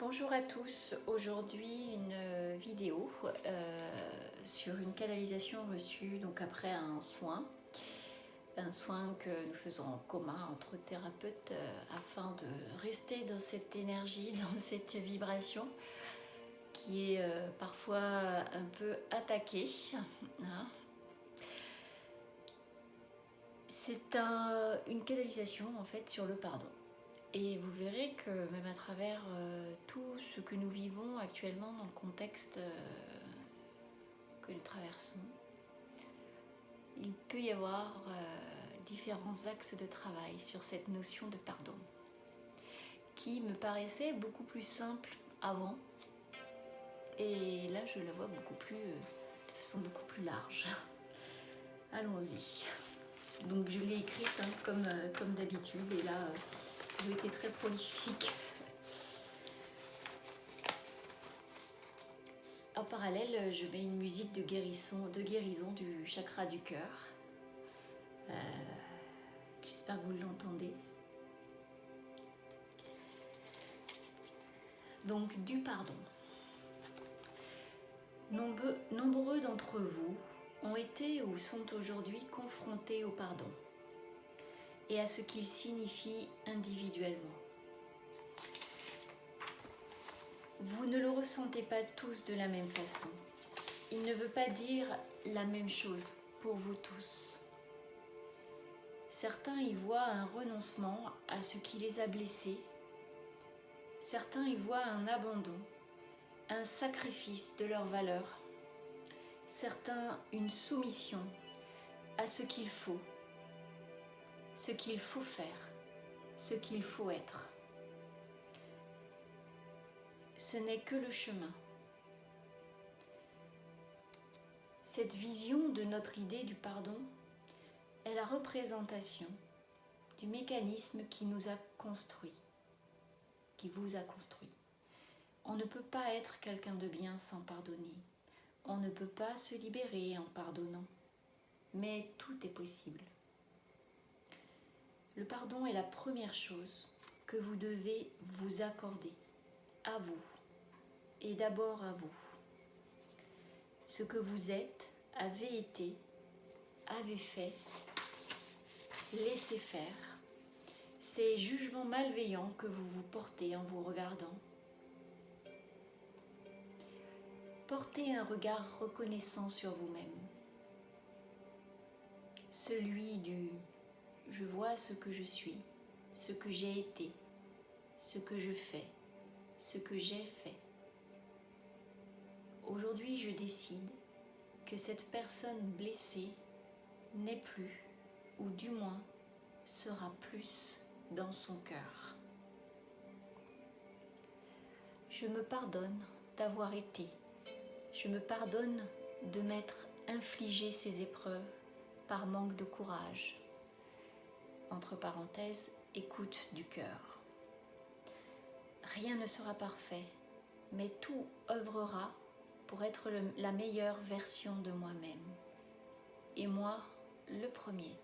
Bonjour à tous, aujourd'hui une vidéo sur une canalisation reçue donc après un soin que nous faisons en commun entre thérapeutes afin de rester dans cette énergie, dans cette vibration qui est parfois un peu attaquée. Hein. C'est une canalisation en fait sur le pardon. Et vous verrez que même à travers tout ce que nous vivons actuellement dans le contexte que nous traversons, il peut y avoir différents axes de travail sur cette notion de pardon, qui me paraissait beaucoup plus simple avant, et là je la vois beaucoup plus, de façon beaucoup plus large. Allons-y. Donc je l'ai écrite comme d'habitude, et là j'ai été très prolifique. En parallèle, je mets une musique de guérison du chakra du cœur. J'espère que vous l'entendez. Donc, du pardon. Nombreux d'entre vous ont été ou sont aujourd'hui confrontés au pardon et à ce qu'il signifie individuellement. Vous ne le ressentez pas tous de la même façon. Il ne veut pas dire la même chose pour vous tous. Certains y voient un renoncement à ce qui les a blessés. Certains y voient un abandon, un sacrifice de leurs valeurs. Certains une soumission à ce qu'il faut faire, ce qu'il faut être. Ce n'est que le chemin. Cette vision de notre idée du pardon est la représentation du mécanisme qui nous a construits, qui vous a construit. On ne peut pas être quelqu'un de bien sans pardonner. On ne peut pas se libérer en pardonnant. Mais tout est possible. Le pardon est la première chose que vous devez vous accorder à vous. Et d'abord à vous. Ce que vous êtes, avez été, avez fait, laissez faire, ces jugements malveillants que vous vous portez en vous regardant. Portez un regard reconnaissant sur vous-même. Celui du « je vois ce que je suis, ce que j'ai été, ce que je fais, ce que j'ai fait ». Aujourd'hui, je décide que cette personne blessée n'est plus, ou du moins sera plus dans son cœur. Je me pardonne d'avoir été. Je me pardonne de m'être infligé ces épreuves par manque de courage. Entre parenthèses, écoute du cœur. Rien ne sera parfait, mais tout œuvrera pour être la meilleure version de moi-même. Et moi, le premier.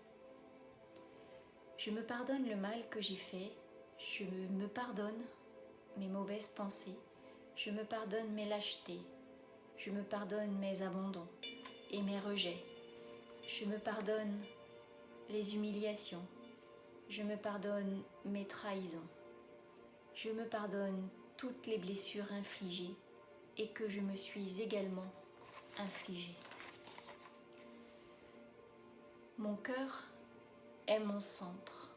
Je me pardonne le mal que j'ai fait, je me pardonne mes mauvaises pensées, je me pardonne mes lâchetés, je me pardonne mes abandons et mes rejets, je me pardonne les humiliations, je me pardonne mes trahisons, je me pardonne toutes les blessures infligées et que je me suis également infligée. Mon cœur est mon centre,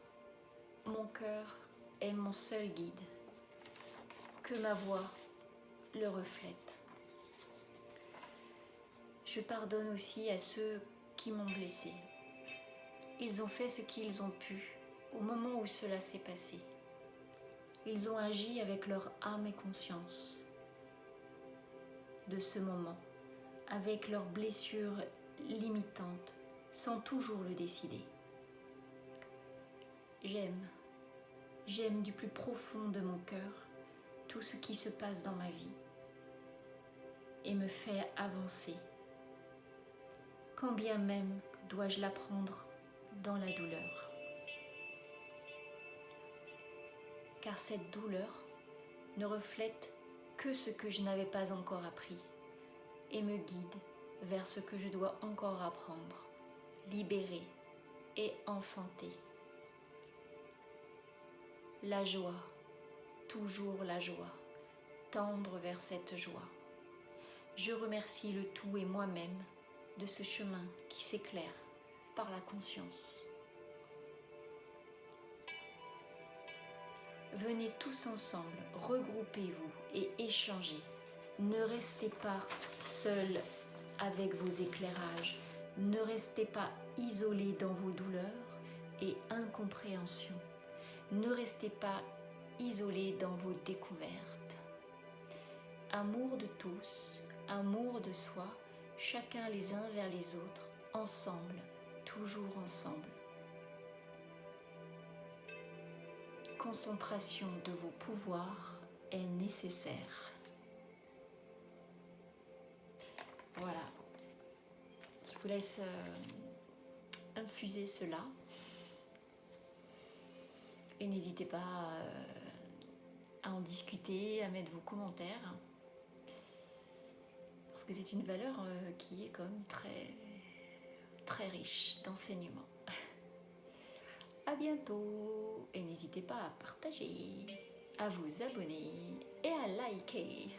mon cœur est mon seul guide, que ma voix le reflète. Je pardonne aussi à ceux qui m'ont blessée. Ils ont fait ce qu'ils ont pu au moment où cela s'est passé. Ils ont agi avec leur âme et conscience de ce moment, avec leurs blessures limitantes, sans toujours le décider. J'aime du plus profond de mon cœur tout ce qui se passe dans ma vie et me fait avancer. Quand bien même dois-je l'apprendre dans la douleur. Car cette douleur ne reflète que ce que je n'avais pas encore appris et me guide vers ce que je dois encore apprendre, libérer et enfanter. La joie, toujours la joie, tendre vers cette joie. Je remercie le tout et moi-même de ce chemin qui s'éclaire par la conscience. Venez tous ensemble, regroupez-vous et échangez. Ne restez pas seuls avec vos éclairages. Ne restez pas isolés dans vos douleurs et incompréhensions. Ne restez pas isolés dans vos découvertes. Amour de tous, amour de soi, chacun les uns vers les autres, ensemble, toujours ensemble. Concentration de vos pouvoirs est nécessaire. Voilà, je vous laisse infuser cela et n'hésitez pas à en discuter, à mettre vos commentaires parce que c'est une valeur qui est quand même très riche d'enseignement. À bientôt et n'hésitez pas à partager, à vous abonner et à liker.